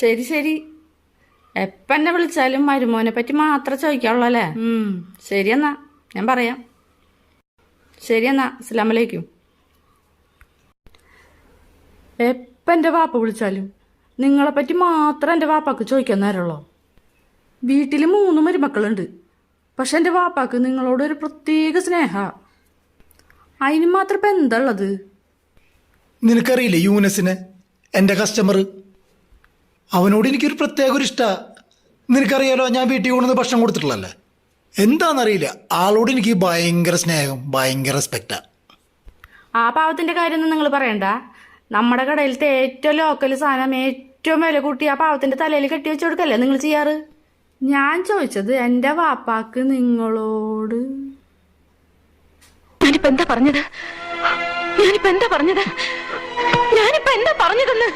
ശരി ശരി, എപ്പം എന്നെ വിളിച്ചാലും മരുമോനെ പറ്റി മാത്രമേ ചോദിക്കാവുള്ളൂ അല്ലേ? ശരിയെന്നാ, ഞാൻ പറയാം. ശരിയെന്നാ, അസ്സലാമലൈക്കും. എപ്പം എൻ്റെ വാപ്പ വിളിച്ചാലും നിങ്ങളെപ്പറ്റി മാത്രം എൻ്റെ വാപ്പാക്ക് ചോദിക്കാൻ നേരമുള്ളൂ. വീട്ടിൽ 3 മരുമക്കളുണ്ട്. പക്ഷെ എൻ്റെ വാപ്പാക്ക് നിങ്ങളോട് ഒരു പ്രത്യേക സ്നേഹ. അതിന് മാത്രം ഇപ്പം എന്താ ഉള്ളത്? നിനക്കറിയില്ലേ യൂനസിനെ, എൻ്റെ കസ്റ്റമർ? അവനോട് എനിക്കൊരു പ്രത്യേക ഒരു ഇഷ്ടമാണ്. നിനക്കറിയാലോ, ഞാൻ വീട്ടിൽ കൊണ്ടുവന്ന് ഭക്ഷണം കൊടുത്തിട്ടുള്ളല്ലേ. എന്താണെന്നറിയില്ല, ആളോട് എനിക്ക് ഭയങ്കര സ്നേഹം, ഭയങ്കര റെസ്പെക്റ്റാ. ആ പാവത്തിൻ്റെ കാര്യമൊന്നും നിങ്ങൾ പറയണ്ട. നമ്മുടെ കടയിലത്തെ ഏറ്റവും ലോക്കൽ സാധനം ഏറ്റവും വില കൂട്ടി ആ പാവത്തിൻ്റെ തലയിൽ കെട്ടി വെച്ച് കൊടുക്കല്ലേ നിങ്ങൾ ചെയ്യാറ്? ഞാൻ ചോദിച്ചത് എൻ്റെ വാപ്പാക്ക് നിങ്ങളോട്. ഞാനിപ്പോ എന്താ പറഞ്ഞത്? ഞാനിപ്പോ എന്താ പറഞ്ഞതെന്ന്